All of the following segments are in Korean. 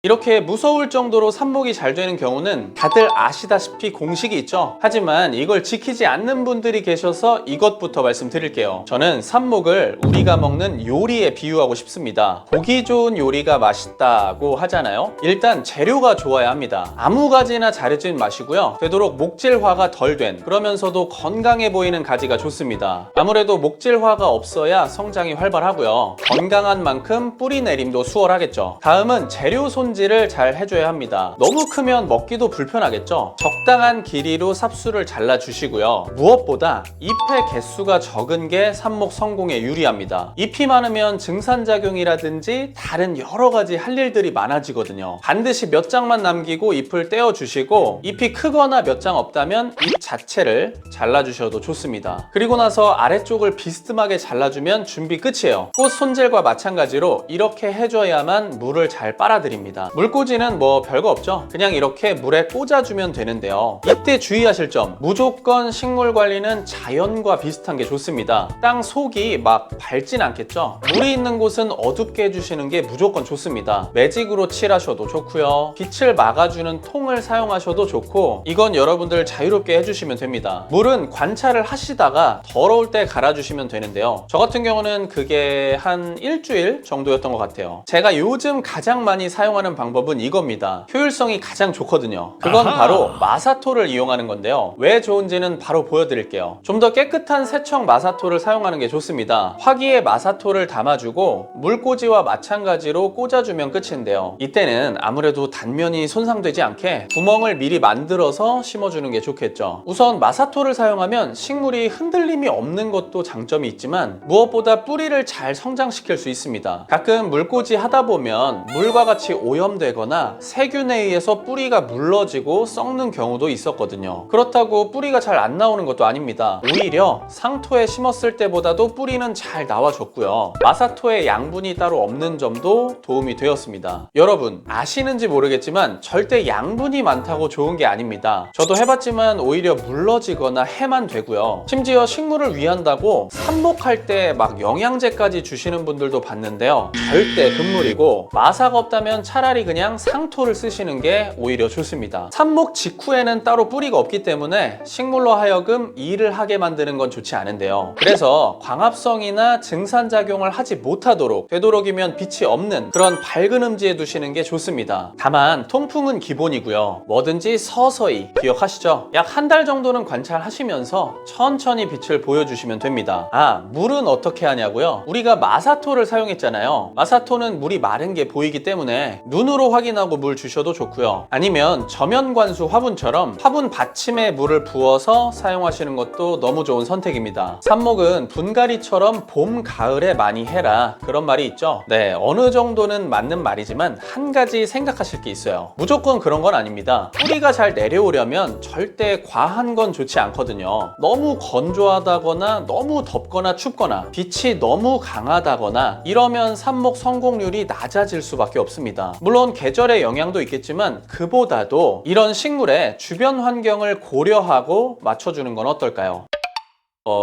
이렇게 무서울 정도로 삽목이 잘 되는 경우는 다들 아시다시피 공식이 있죠. 하지만 이걸 지키지 않는 분들이 계셔서 이것부터 말씀드릴게요. 저는 삽목을 우리가 먹는 요리에 비유하고 싶습니다. 보기 좋은 요리가 맛있다고 하잖아요. 일단 재료가 좋아야 합니다. 아무 가지나 자르지 마시고요. 되도록 목질화가 덜 된, 그러면서도 건강해 보이는 가지가 좋습니다. 아무래도 목질화가 없어야 성장이 활발하고요. 건강한 만큼 뿌리 내림도 수월하겠죠. 다음은 재료 손질을 잘 해줘야 합니다. 너무 크면 먹기도 불편하겠죠. 적당한 길이로 삽수를 잘라주시고요. 무엇보다 잎의 개수가 적은 게 삽목 성공에 유리합니다. 잎이 많으면 증산작용이라든지 다른 여러 가지 할 일들이 많아지거든요. 반드시 몇 장만 남기고 잎을 떼어주시고, 잎이 크거나 몇 장 없다면 잎 자체를 잘라주셔도 좋습니다. 그리고 나서 아래쪽을 비스듬하게 잘라주면 준비 끝이에요. 꽃 손질과 마찬가지로 이렇게 해줘야만 물을 잘 빨아들입니다. 물꽂이는 뭐 별거 없죠. 그냥 이렇게 물에 꽂아주면 되는데요. 이때 주의하실 점, 무조건 식물 관리는 자연과 비슷한 게 좋습니다. 땅 속이 막 밝진 않겠죠. 물이 있는 곳은 어둡게 해주시는 게 무조건 좋습니다. 매직으로 칠하셔도 좋고요. 빛을 막아주는 통을 사용하셔도 좋고, 이건 여러분들 자유롭게 해주시면 됩니다. 물은 관찰을 하시다가 더러울 때 갈아주시면 되는데요. 저 같은 경우는 그게 한 일주일 정도였던 것 같아요. 제가 요즘 가장 많이 사용하는 방법은 이겁니다. 효율성이 가장 좋거든요. 그건 바로 마사토를 이용하는 건데요. 왜 좋은지는 바로 보여드릴게요. 좀 더 깨끗한 세척 마사토를 사용하는 게 좋습니다. 화기에 마사토를 담아주고 물꽂이와 마찬가지로 꽂아주면 끝인데요. 이때는 아무래도 단면이 손상되지 않게 구멍을 미리 만들어서 심어주는 게 좋겠죠. 우선 마사토를 사용하면 식물이 흔들림이 없는 것도 장점이 있지만, 무엇보다 뿌리를 잘 성장시킬 수 있습니다. 가끔 물꽂이 하다 보면 물과 같이 오염되거나 세균에 의해서 뿌리가 물러지고 썩는 경우도 있었거든요. 그렇다고 뿌리가 잘 안 나오는 것도 아닙니다. 오히려 상토에 심었을 때보다도 뿌리는 잘 나와줬고요. 마사토에 양분이 따로 없는 점도 도움이 되었습니다. 여러분 아시는지 모르겠지만 절대 양분이 많다고 좋은 게 아닙니다. 저도 해봤지만 오히려 물러지거나 해만 되고요. 심지어 식물을 위한다고 삽목할 때 막 영양제까지 주시는 분들도 봤는데요. 절대 금물이고, 마사가 없다면 차라리 그냥 상토를 쓰시는 게 오히려 좋습니다. 삽목 직후에는 따로 뿌리가 없기 때문에 식물로 하여금 일을 하게 만드는 건 좋지 않은데요. 그래서 광합성이나 증산작용을 하지 못하도록, 되도록이면 빛이 없는 그런 밝은 음지에 두시는 게 좋습니다. 다만 통풍은 기본이고요. 뭐든지 서서히, 기억하시죠? 약 한 달 정도는 관찰하시면서 천천히 빛을 보여주시면 됩니다. 물은 어떻게 하냐고요? 우리가 마사토를 사용했잖아요. 마사토는 물이 마른 게 보이기 때문에 눈으로 확인하고 물 주셔도 좋고요. 아니면 저면관수 화분처럼 화분 받침에 물을 부어서 사용하시는 것도 너무 좋은 선택입니다. 삽목은 분갈이처럼 봄, 가을에 많이 해라, 그런 말이 있죠. 네, 어느 정도는 맞는 말이지만 한 가지 생각하실 게 있어요. 무조건 그런 건 아닙니다. 뿌리가 잘 내려오려면 절대 과한 건 좋지 않거든요. 너무 건조하다거나 너무 덥거나 춥거나 빛이 너무 강하다거나 이러면 삽목 성공률이 낮아질 수밖에 없습니다. 물론 계절의 영향도 있겠지만 그보다도 이런 식물의 주변 환경을 고려하고 맞춰주는 건 어떨까요?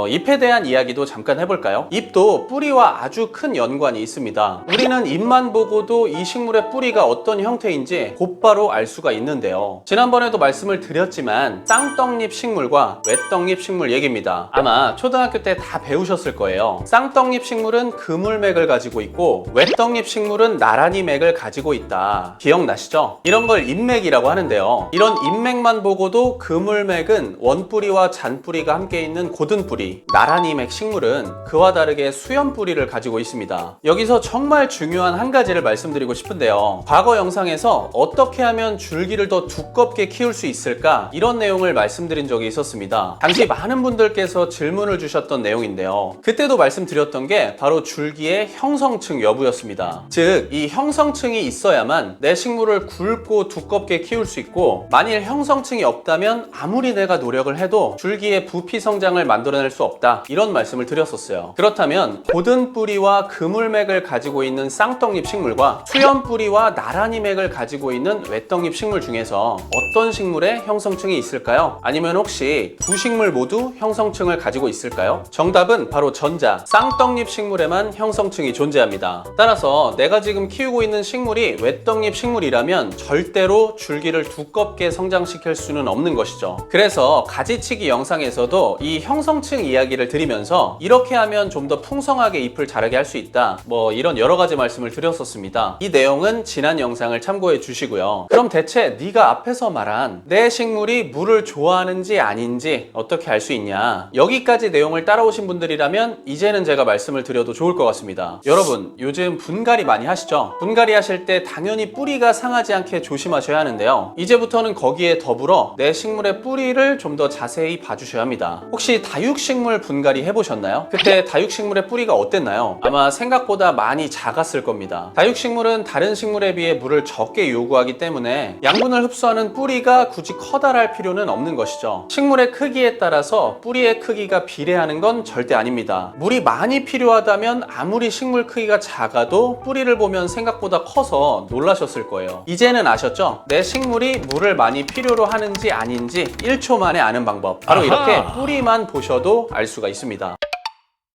잎에 대한 이야기도 잠깐 해볼까요? 잎도 뿌리와 아주 큰 연관이 있습니다. 우리는 잎만 보고도 이 식물의 뿌리가 어떤 형태인지 곧바로 알 수가 있는데요. 지난번에도 말씀을 드렸지만 쌍떡잎 식물과 외떡잎 식물 얘기입니다. 아마 초등학교 때 다 배우셨을 거예요. 쌍떡잎 식물은 그물맥을 가지고 있고, 외떡잎 식물은 나란히 맥을 가지고 있다. 기억나시죠? 이런 걸 잎맥이라고 하는데요. 이런 잎맥만 보고도 그물맥은 원뿌리와 잔뿌리가 함께 있는 고든 뿌리, 나란히 맥 식물은 그와 다르게 수연 뿌리를 가지고 있습니다. 여기서 정말 중요한 한 가지를 말씀드리고 싶은데요. 과거 영상에서 어떻게 하면 줄기를 더 두껍게 키울 수 있을까, 이런 내용을 말씀드린 적이 있었습니다. 당시 많은 분들께서 질문을 주셨던 내용인데요. 그때도 말씀드렸던 게 바로 줄기의 형성층 여부였습니다. 즉, 이 형성층이 있어야만 내 식물을 굵고 두껍게 키울 수 있고, 만일 형성층이 없다면 아무리 내가 노력을 해도 줄기의 부피 성장을 만들어 만들어낼 수 없다, 이런 말씀을 드렸었어요. 그렇다면 고든 뿌리와 그물맥을 가지고 있는 쌍떡잎 식물과 수연 뿌리와 나란히 맥을 가지고 있는 외떡잎 식물 중에서 어떤 식물에 형성층이 있을까요? 아니면 혹시 두 식물 모두 형성층을 가지고 있을까요? 정답은 바로 전자, 쌍떡잎 식물에만 형성층이 존재합니다. 따라서 내가 지금 키우고 있는 식물이 외떡잎 식물이라면 절대로 줄기를 두껍게 성장시킬 수는 없는 것이죠. 그래서 가지치기 영상에서도 이 형성층 이야기를 드리면서 이렇게 하면 좀 더 풍성하게 잎을 자라게 할 수 있다, 뭐 이런 여러 가지 말씀을 드렸었습니다. 이 내용은 지난 영상을 참고해 주시고요. 그럼 대체 네가 앞에서 말한 내 식물이 물을 좋아하는지 아닌지 어떻게 알 수 있냐? 여기까지 내용을 따라오신 분들이라면 이제는 제가 말씀을 드려도 좋을 것 같습니다. 여러분, 요즘 분갈이 많이 하시죠? 분갈이 하실 때 당연히 뿌리가 상하지 않게 조심하셔야 하는데요. 이제부터는 거기에 더불어 내 식물의 뿌리를 좀 더 자세히 봐주셔야 합니다. 혹시 다육식물 분갈이 해보셨나요? 그때 다육식물의 뿌리가 어땠나요? 아마 생각보다 많이 작았을 겁니다. 다육식물은 다른 식물에 비해 물을 적게 요구하기 때문에 양분을 흡수하는 뿌리가 굳이 커다랄 필요는 없는 것이죠. 식물의 크기에 따라서 뿌리의 크기가 비례하는 건 절대 아닙니다. 물이 많이 필요하다면 아무리 식물 크기가 작아도 뿌리를 보면 생각보다 커서 놀라셨을 거예요. 이제는 아셨죠? 내 식물이 물을 많이 필요로 하는지 아닌지 1초 만에 아는 방법, 바로 이렇게 뿌리만 보셔도 알 수가 있습니다.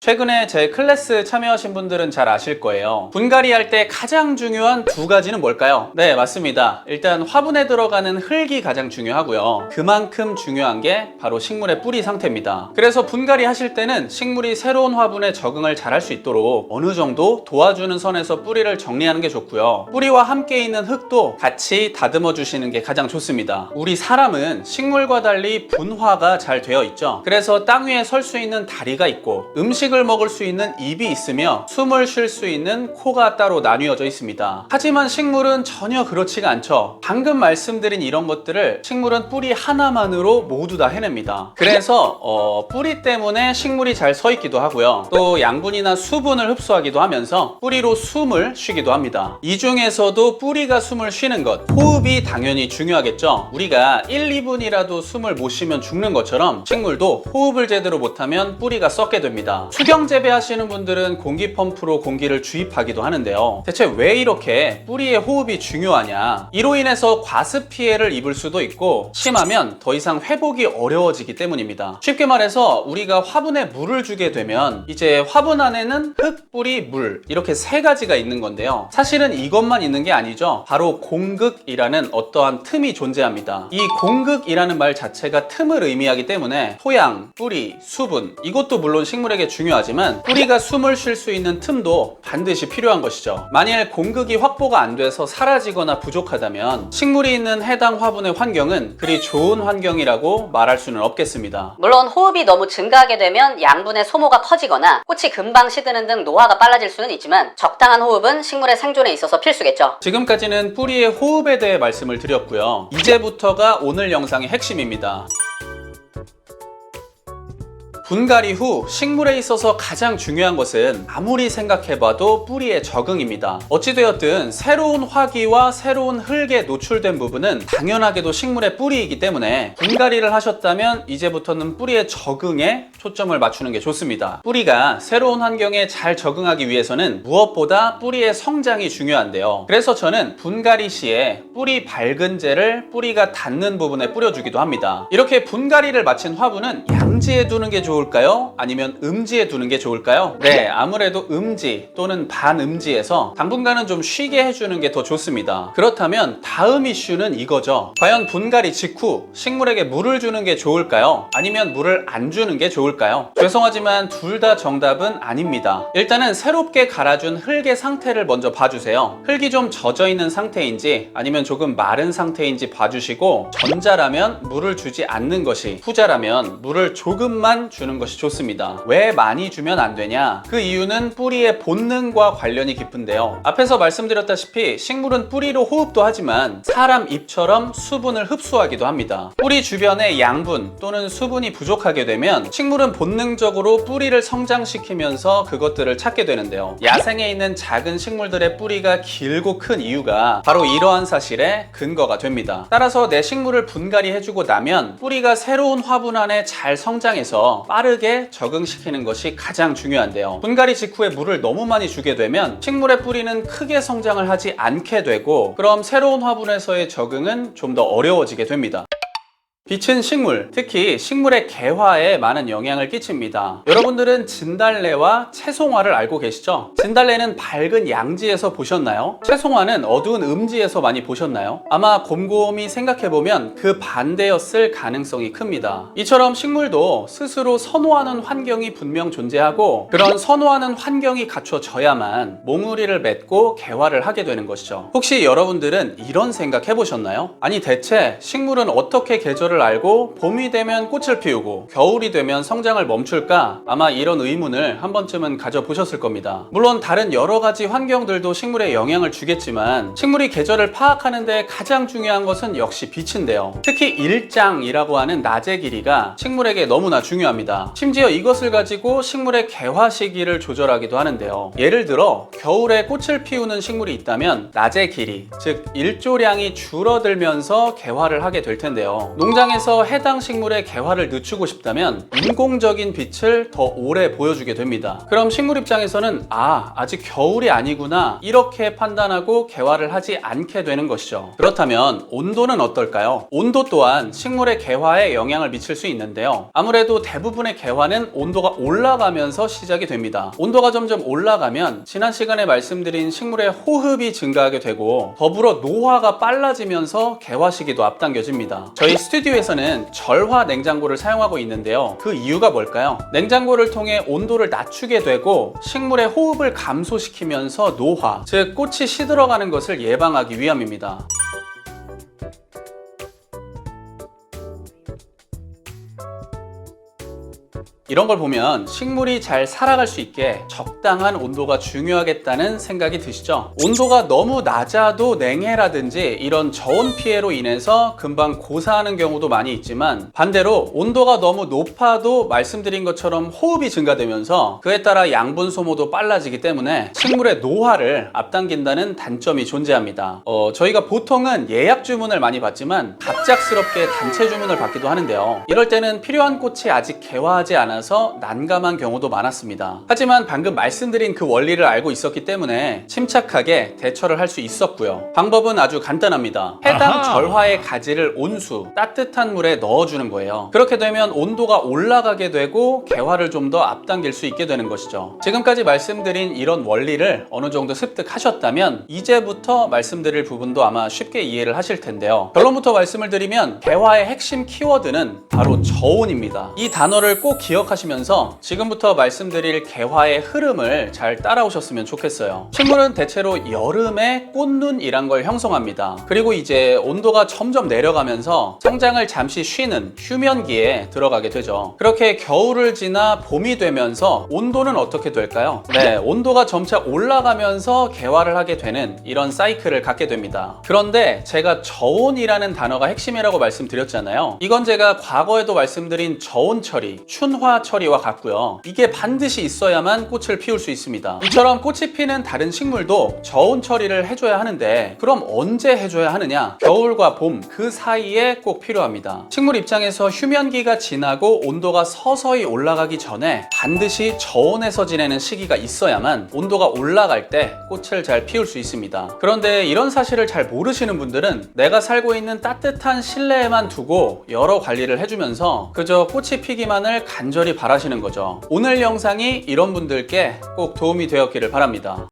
최근에 제 클래스 참여하신 분들은 잘 아실 거예요. 분갈이 할 때 가장 중요한 두 가지는 뭘까요? 네, 맞습니다. 일단 화분에 들어가는 흙이 가장 중요하고요. 그만큼 중요한 게 바로 식물의 뿌리 상태입니다. 그래서 분갈이 하실 때는 식물이 새로운 화분에 적응을 잘 할 수 있도록 어느 정도 도와주는 선에서 뿌리를 정리하는 게 좋고요. 뿌리와 함께 있는 흙도 같이 다듬어 주시는 게 가장 좋습니다. 우리 사람은 식물과 달리 분화가 잘 되어 있죠. 그래서 땅 위에 설 수 있는 다리가 있고 음식을 먹을 수 있는 입이 있으며 숨을 쉴 수 있는 코가 따로 나뉘어져 있습니다. 하지만 식물은 전혀 그렇지가 않죠. 방금 말씀드린 이런 것들을 식물은 뿌리 하나만으로 모두 다 해냅니다. 그래서 뿌리 때문에 식물이 잘 서 있기도 하고요. 또 양분이나 수분을 흡수하기도 하면서 뿌리로 숨을 쉬기도 합니다. 이 중에서도 뿌리가 숨을 쉬는 것, 호흡이 당연히 중요하겠죠. 우리가 1, 2분이라도 숨을 못 쉬면 죽는 것처럼 식물도 호흡을 제대로 못하면 뿌리가 썩게 됩니다. 수경 재배하시는 분들은 공기 펌프로 공기를 주입하기도 하는데요. 대체 왜 이렇게 뿌리의 호흡이 중요하냐? 이로 인해서 과습 피해를 입을 수도 있고 심하면 더 이상 회복이 어려워지기 때문입니다. 쉽게 말해서 우리가 화분에 물을 주게 되면 이제 화분 안에는 흙, 뿌리, 물, 이렇게 세 가지가 있는 건데요. 사실은 이것만 있는 게 아니죠. 바로 공극이라는 어떠한 틈이 존재합니다. 이 공극이라는 말 자체가 틈을 의미하기 때문에 토양, 뿌리, 수분, 이것도 물론 식물에게 중요하지만 뿌리가 숨을 쉴 수 있는 틈도 반드시 필요한 것이죠. 만일 공극이 확보가 안 돼서 사라지거나 부족하다면 식물이 있는 해당 화분의 환경은 그리 좋은 환경이라고 말할 수는 없겠습니다. 물론 호흡이 너무 증가하게 되면 양분의 소모가 커지거나 꽃이 금방 시드는 등 노화가 빨라질 수는 있지만 적당한 호흡은 식물의 생존에 있어서 필수겠죠. 지금까지는 뿌리의 호흡에 대해 말씀을 드렸고요. 이제부터가 오늘 영상의 핵심입니다. 분갈이 후 식물에 있어서 가장 중요한 것은 아무리 생각해봐도 뿌리의 적응입니다. 어찌되었든 새로운 화기와 새로운 흙에 노출된 부분은 당연하게도 식물의 뿌리이기 때문에 분갈이를 하셨다면 이제부터는 뿌리의 적응에 초점을 맞추는 게 좋습니다. 뿌리가 새로운 환경에 잘 적응하기 위해서는 무엇보다 뿌리의 성장이 중요한데요. 그래서 저는 분갈이 시에 뿌리 밝은제를 뿌리가 닿는 부분에 뿌려주기도 합니다. 이렇게 분갈이를 마친 화분은 양지에 두는 게 좋을까요? 아니면 음지에 두는 게 좋을까요? 네, 아무래도 음지 또는 반음지에서 당분간은 좀 쉬게 해주는 게 더 좋습니다. 그렇다면 다음 이슈는 이거죠. 과연 분갈이 직후 식물에게 물을 주는 게 좋을까요? 아니면 물을 안 주는 게 좋을까요? 죄송하지만 둘 다 정답은 아닙니다. 일단은 새롭게 갈아준 흙의 상태를 먼저 봐주세요. 흙이 좀 젖어 있는 상태인지 아니면 조금 마른 상태인지 봐주시고, 전자라면 물을 주지 않는 것이, 후자라면 물을 조금만 주는 것이 좋습니다. 왜 많이 주면 안 되냐? 그 이유는 뿌리의 본능과 관련이 깊은데요. 앞에서 말씀드렸다시피 식물은 뿌리로 호흡도 하지만 사람 입처럼 수분을 흡수하기도 합니다. 뿌리 주변에 양분 또는 수분이 부족하게 되면 식물은 본능적으로 뿌리를 성장시키면서 그것들을 찾게 되는데요. 야생에 있는 작은 식물들의 뿌리가 길고 큰 이유가 바로 이러한 사실에 근거가 됩니다. 따라서 내 식물을 분갈이 해주고 나면 뿌리가 새로운 화분 안에 잘 성장해서 빠르게 적응시키는 것이 가장 중요한데요. 분갈이 직후에 물을 너무 많이 주게 되면 식물의 뿌리는 크게 성장을 하지 않게 되고, 그럼 새로운 화분에서의 적응은 좀 더 어려워지게 됩니다. 빛은 식물, 특히 식물의 개화에 많은 영향을 끼칩니다. 여러분들은 진달래와 채송화를 알고 계시죠? 진달래는 밝은 양지에서 보셨나요? 채송화는 어두운 음지에서 많이 보셨나요? 아마 곰곰이 생각해보면 그 반대였을 가능성이 큽니다. 이처럼 식물도 스스로 선호하는 환경이 분명 존재하고, 그런 선호하는 환경이 갖춰져야만 몽우리를 맺고 개화를 하게 되는 것이죠. 혹시 여러분들은 이런 생각 해보셨나요? 아니, 대체 식물은 어떻게 계절을 알고 봄이 되면 꽃을 피우고 겨울이 되면 성장을 멈출까? 아마 이런 의문을 한 번쯤은 가져보셨을 겁니다. 물론 다른 여러 가지 환경들도 식물에 영향을 주겠지만, 식물이 계절을 파악하는 데 가장 중요한 것은 역시 빛인데요. 특히 일장이라고 하는 낮의 길이가 식물에게 너무나 중요합니다. 심지어 이것을 가지고 식물의 개화 시기를 조절하기도 하는데요. 예를 들어 겨울에 꽃을 피우는 식물이 있다면 낮의 길이, 즉 일조량이 줄어들면서 개화를 하게 될 텐데요. 농장에서 해당 식물의 개화를 늦추고 싶다면 인공적인 빛을 더 오래 보여주게 됩니다. 그럼 식물 입장에서는 아직 겨울이 아니구나, 이렇게 판단하고 개화를 하지 않게 되는 것이죠. 그렇다면 온도는 어떨까요? 온도 또한 식물의 개화에 영향을 미칠 수 있는데요. 아무래도 대부분의 개화는 온도가 올라가면서 시작이 됩니다. 온도가 점점 올라가면 지난 시간에 말씀드린 식물의 호흡이 증가하게 되고, 더불어 노화가 빨라지면서 개화 시기도 앞당겨집니다. 저희 스튜디오에서는 절화 냉장고를 사용하고 있는데요. 그 이유가 뭘까요? 냉장고를 통해 온도를 낮추게 되고 식물의 호흡을 감소시키면서 노화, 즉 꽃이 시들어가는 것을 예방하기 위함입니다. 이런 걸 보면 식물이 잘 살아갈 수 있게 적당한 온도가 중요하겠다는 생각이 드시죠? 온도가 너무 낮아도 냉해라든지 이런 저온 피해로 인해서 금방 고사하는 경우도 많이 있지만, 반대로 온도가 너무 높아도 말씀드린 것처럼 호흡이 증가되면서 그에 따라 양분 소모도 빨라지기 때문에 식물의 노화를 앞당긴다는 단점이 존재합니다. 저희가 보통은 예약 주문을 많이 받지만 갑작스럽게 단체 주문을 받기도 하는데요. 이럴 때는 필요한 꽃이 아직 개화하지 않아서 난감한 경우도 많았습니다. 하지만 방금 말씀드린 그 원리를 알고 있었기 때문에 침착하게 대처를 할 수 있었고요. 방법은 아주 간단합니다. 해당 절화의 가지를 온수, 따뜻한 물에 넣어주는 거예요. 그렇게 되면 온도가 올라가게 되고 개화를 좀 더 앞당길 수 있게 되는 것이죠. 지금까지 말씀드린 이런 원리를 어느 정도 습득하셨다면 이제부터 말씀드릴 부분도 아마 쉽게 이해를 하실 텐데요. 결론부터 말씀을 드리면 개화의 핵심 키워드는 바로 저온입니다. 이 단어를 꼭 기억하시면서 지금부터 말씀드릴 개화의 흐름을 잘 따라오셨으면 좋겠어요. 식물은 대체로 여름에 꽃눈이란 걸 형성합니다. 그리고 이제 온도가 점점 내려가면서 성장을 잠시 쉬는 휴면기에 들어가게 되죠. 그렇게 겨울을 지나 봄이 되면서 온도는 어떻게 될까요? 네, 온도가 점차 올라가면서 개화를 하게 되는 이런 사이클을 갖게 됩니다. 그런데 제가 저온이라는 단어가 핵심이라고 말씀드렸잖아요. 이건 제가 과거에도 말씀드린 저온 처리, 춘화 처리와 같고요. 이게 반드시 있어야만 꽃을 피울 수 있습니다. 이처럼 꽃이 피는 다른 식물도 저온 처리를 해줘야 하는데, 그럼 언제 해줘야 하느냐? 겨울과 봄 그 사이에 꼭 필요합니다. 식물 입장에서 휴면기가 지나고 온도가 서서히 올라가기 전에 반드시 저온에서 지내는 시기가 있어야만 온도가 올라갈 때 꽃을 잘 피울 수 있습니다. 그런데 이런 사실을 잘 모르시는 분들은 내가 살고 있는 따뜻한 실내에만 두고 여러 관리를 해주면서 그저 꽃이 피기만을 간절히 바라시는 거죠. 오늘 영상이 이런 분들께 꼭 도움이 되었기를 바랍니다.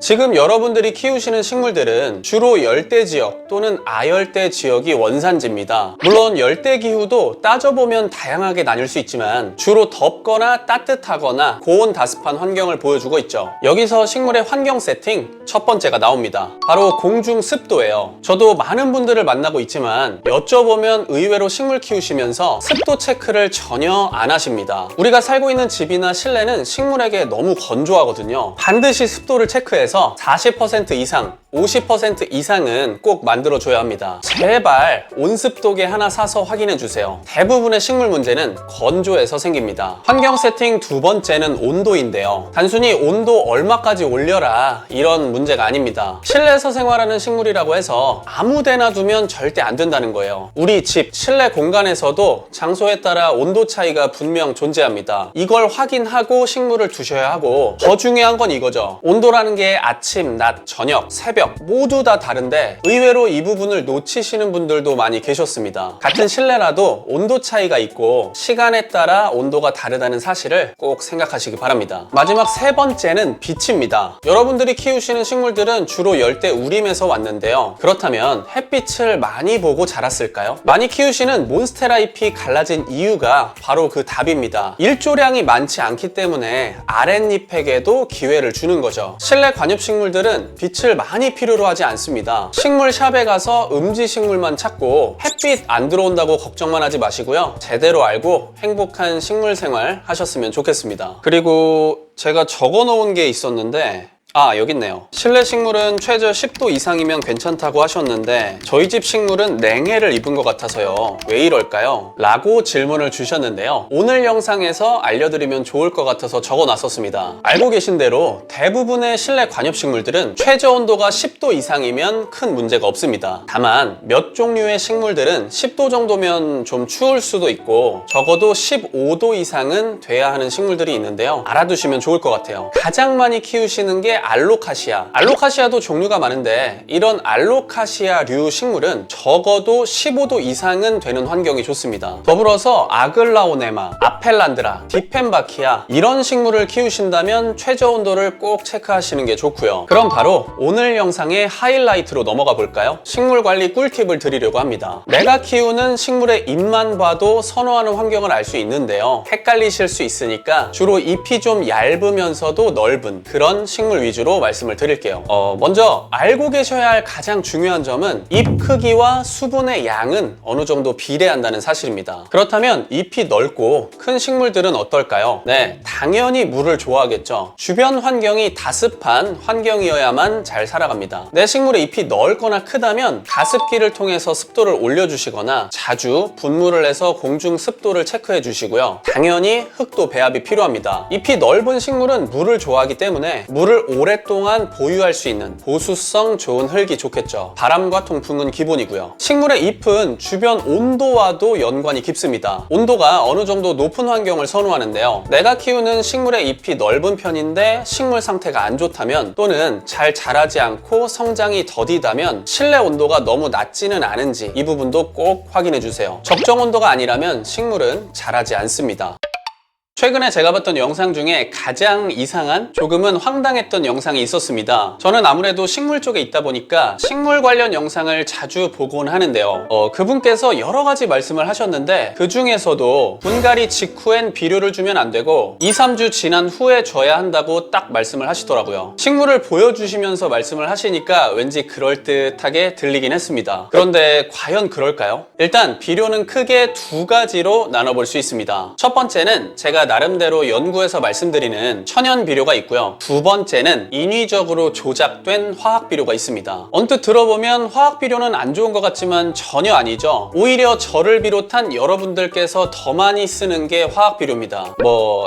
지금 여러분들이 키우시는 식물들은 주로 열대 지역 또는 아열대 지역이 원산지입니다. 물론 열대 기후도 따져보면 다양하게 나뉠 수 있지만 주로 덥거나 따뜻하거나 고온다습한 환경을 보여주고 있죠. 여기서 식물의 환경 세팅 첫 번째가 나옵니다. 바로 공중 습도예요. 저도 많은 분들을 만나고 있지만 여쭤보면 의외로 식물 키우시면서 습도 체크를 전혀 안 하십니다. 우리가 살고 있는 집이나 실내는 식물에게 너무 건조하거든요. 반드시 습도를 체크해서 40% 이상 50% 이상은 꼭 만들어줘야 합니다. 제발 온습도계 하나 사서 확인해주세요. 대부분의 식물 문제는 건조에서 생깁니다. 환경 세팅 두 번째는 온도인데요. 단순히 온도 얼마까지 올려라 이런 문제가 아닙니다. 실내에서 생활하는 식물이라고 해서 아무 데나 두면 절대 안 된다는 거예요. 우리 집, 실내 공간에서도 장소에 따라 온도 차이가 분명 존재합니다. 이걸 확인하고 식물을 두셔야 하고, 더 중요한 건 이거죠. 온도라는 게 아침, 낮, 저녁, 새벽 모두 다 다른데 의외로 이 부분을 놓치시는 분들도 많이 계셨습니다. 같은 실내라도 온도 차이가 있고 시간에 따라 온도가 다르다는 사실을 꼭 생각하시기 바랍니다. 마지막 세 번째는 빛입니다. 여러분들이 키우시는 식물들은 주로 열대 우림에서 왔는데요. 그렇다면 햇빛을 많이 보고 자랐을까요? 많이 키우시는 몬스테라 잎이 갈라진 이유가 바로 그 답입니다. 일조량이 많지 않기 때문에 아랫잎에게도 기회를 주는 거죠. 실내 관엽식물들은 빛을 많이 필요로 하지 않습니다. 식물샵에 가서 음지식물만 찾고 햇빛 안 들어온다고 걱정만 하지 마시고요. 제대로 알고 행복한 식물 생활 하셨으면 좋겠습니다. 그리고 제가 적어 놓은 게 있었는데, 여기 있네요. 실내 식물은 최저 10도 이상이면 괜찮다고 하셨는데 저희 집 식물은 냉해를 입은 것 같아서요. 왜 이럴까요? 라고 질문을 주셨는데요. 오늘 영상에서 알려드리면 좋을 것 같아서 적어 놨었습니다. 알고 계신 대로 대부분의 실내 관엽식물들은 최저 온도가 10도 이상이면 큰 문제가 없습니다. 다만 몇 종류의 식물들은 10도 정도면 좀 추울 수도 있고 적어도 15도 이상은 돼야 하는 식물들이 있는데요. 알아두시면 좋을 것 같아요. 가장 많이 키우시는 게 알로카시아. 알로카시아도 종류가 많은데 이런 알로카시아류 식물은 적어도 15도 이상은 되는 환경이 좋습니다. 더불어서 아글라오네마, 아펠란드라, 디펜바키아 이런 식물을 키우신다면 최저 온도를 꼭 체크하시는 게 좋고요. 그럼 바로 오늘 영상의 하이라이트로 넘어가 볼까요? 식물 관리 꿀팁을 드리려고 합니다. 내가 키우는 식물의 잎만 봐도 선호하는 환경을 알 수 있는데요. 헷갈리실 수 있으니까 주로 잎이 좀 얇으면서도 넓은 그런 식물 위주로 말씀을 드릴게요. 먼저 알고 계셔야 할 가장 중요한 점은 잎 크기와 수분의 양은 어느 정도 비례한다는 사실입니다. 그렇다면 잎이 넓고 큰 식물들은 어떨까요? 네, 당연히 물을 좋아하겠죠. 주변 환경이 다습한 환경이어야만 잘 살아갑니다. 내 식물의 잎이 넓거나 크다면 가습기를 통해서 습도를 올려주시거나 자주 분무를 해서 공중 습도를 체크해 주시고요. 당연히 흙도 배합이 필요합니다. 잎이 넓은 식물은 물을 좋아하기 때문에 물을 오랫동안 보유할 수 있는 보수성 좋은 흙이 좋겠죠. 바람과 통풍은 기본이고요. 식물의 잎은 주변 온도와도 연관이 깊습니다. 온도가 어느 정도 높은 환경을 선호하는데요. 내가 키우는 식물의 잎이 넓은 편인데 식물 상태가 안 좋다면, 또는 잘 자라지 않고 성장이 더디다면 실내 온도가 너무 낮지는 않은지 이 부분도 꼭 확인해 주세요. 적정 온도가 아니라면 식물은 자라지 않습니다. 최근에 제가 봤던 영상 중에 가장 이상한, 조금은 황당했던 영상이 있었습니다. 저는 아무래도 식물 쪽에 있다 보니까 식물 관련 영상을 자주 보곤 하는데요. 그분께서 여러 가지 말씀을 하셨는데 그 중에서도 분갈이 직후엔 비료를 주면 안 되고 2, 3주 지난 후에 줘야 한다고 딱 말씀을 하시더라고요. 식물을 보여주시면서 말씀을 하시니까 왠지 그럴듯하게 들리긴 했습니다. 그런데 과연 그럴까요? 일단 비료는 크게 두 가지로 나눠볼 수 있습니다. 첫 번째는 제가 나름대로 연구해서 말씀드리는 천연 비료가 있고요. 두 번째는 인위적으로 조작된 화학 비료가 있습니다. 언뜻 들어보면 화학 비료는 안 좋은 것 같지만 전혀 아니죠. 오히려 저를 비롯한 여러분들께서 더 많이 쓰는 게 화학 비료입니다.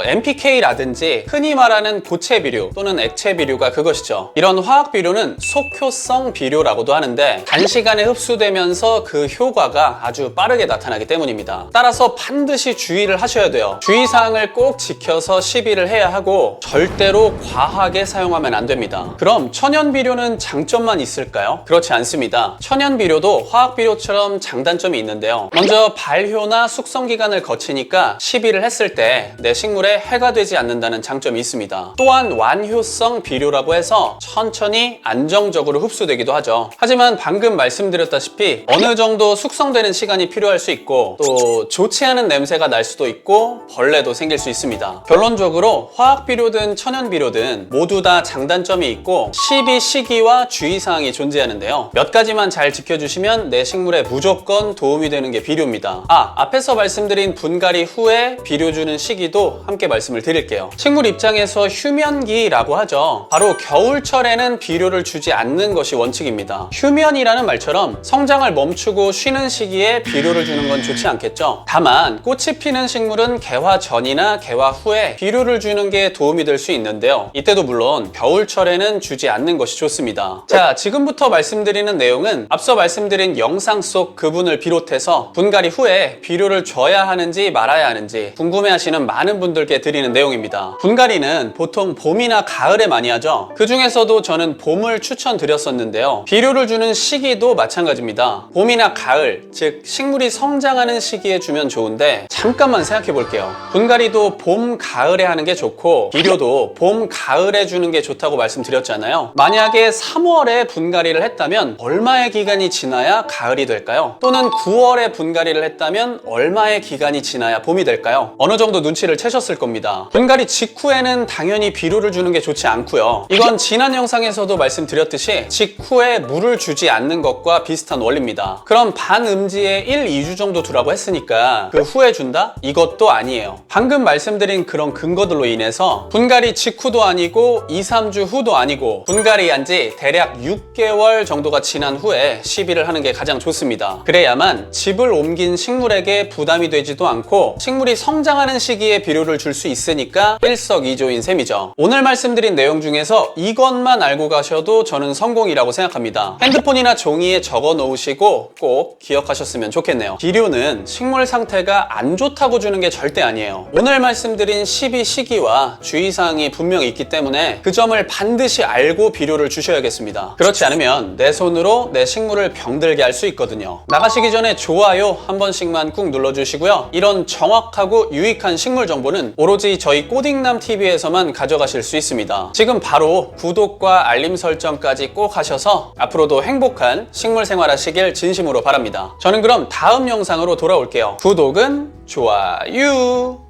NPK라든지 흔히 말하는 고체 비료 또는 액체 비료가 그것이죠. 이런 화학 비료는 속효성 비료라고도 하는데 단시간에 흡수되면서 그 효과가 아주 빠르게 나타나기 때문입니다. 따라서 반드시 주의를 하셔야 돼요. 주의사항을 꼭 지켜서 시비를 해야 하고 절대로 과하게 사용하면 안 됩니다. 그럼 천연 비료는 장점만 있을까요? 그렇지 않습니다. 천연 비료도 화학 비료처럼 장단점이 있는데요. 먼저 발효나 숙성 기간을 거치니까 시비를 했을 때 내 식물에 해가 되지 않는다는 장점이 있습니다. 또한 완효성 비료라고 해서 천천히 안정적으로 흡수되기도 하죠. 하지만 방금 말씀드렸다시피 어느 정도 숙성되는 시간이 필요할 수 있고, 또 좋지 않은 냄새가 날 수도 있고 벌레도 생길 생길 수 있습니다. 결론적으로 화학 비료든 천연 비료든 모두 다 장단점이 있고 12시기와 주의사항이 존재하는데요. 몇 가지만 잘 지켜주시면 내 식물에 무조건 도움이 되는 게 비료입니다. 앞에서 말씀드린 분갈이 후에 비료 주는 시기도 함께 말씀을 드릴게요. 식물 입장에서 휴면기라고 하죠. 바로 겨울철에는 비료를 주지 않는 것이 원칙입니다. 휴면이라는 말처럼 성장을 멈추고 쉬는 시기에 비료를 주는 건 좋지 않겠죠. 다만 꽃이 피는 식물은 개화 전이나 개화 후에 비료를 주는 게 도움이 될 수 있는데요. 이때도 물론 겨울철에는 주지 않는 것이 좋습니다. 자, 지금부터 말씀드리는 내용은 앞서 말씀드린 영상 속 그분을 비롯해서 분갈이 후에 비료를 줘야 하는지 말아야 하는지 궁금해하시는 많은 분들께 드리는 내용입니다. 분갈이는 보통 봄이나 가을에 많이 하죠. 그 중에서도 저는 봄을 추천드렸었는데요. 비료를 주는 시기도 마찬가지입니다. 봄이나 가을, 즉 식물이 성장하는 시기에 주면 좋은데 잠깐만 생각해 볼게요. 분갈이도 봄, 가을에 하는 게 좋고 비료도 봄, 가을에 주는 게 좋다고 말씀드렸잖아요. 만약에 3월에 분갈이를 했다면 얼마의 기간이 지나야 가을이 될까요? 또는 9월에 분갈이를 했다면 얼마의 기간이 지나야 봄이 될까요? 어느 정도 눈치를 채셨을 겁니다. 분갈이 직후에는 당연히 비료를 주는 게 좋지 않고요. 이건 지난 영상에서도 말씀드렸듯이 직후에 물을 주지 않는 것과 비슷한 원리입니다. 그럼 반음지에 1, 2주 정도 두라고 했으니까 그 후에 준다? 이것도 아니에요. 방금 말씀드린 그런 근거들로 인해서 분갈이 직후도 아니고 2, 3주 후도 아니고 분갈이 한 지 대략 6개월 정도가 지난 후에 시비를 하는 게 가장 좋습니다. 그래야만 집을 옮긴 식물에게 부담이 되지도 않고 식물이 성장하는 시기에 비료를 줄 수 있으니까 일석이조인 셈이죠. 오늘 말씀드린 내용 중에서 이것만 알고 가셔도 저는 성공이라고 생각합니다. 핸드폰이나 종이에 적어 놓으시고 꼭 기억하셨으면 좋겠네요. 비료는 식물 상태가 안 좋다고 주는 게 절대 아니에요. 오늘 말씀드린 12시기와 주의사항이 분명히 있기 때문에 그 점을 반드시 알고 비료를 주셔야겠습니다. 그렇지 않으면 내 손으로 내 식물을 병들게 할 수 있거든요. 나가시기 전에 좋아요 한 번씩만 꾹 눌러주시고요. 이런 정확하고 유익한 식물 정보는 오로지 저희 꼬딩남TV에서만 가져가실 수 있습니다. 지금 바로 구독과 알림 설정까지 꼭 하셔서 앞으로도 행복한 식물 생활 하시길 진심으로 바랍니다. 저는 그럼 다음 영상으로 돌아올게요. 구독은 좋아요.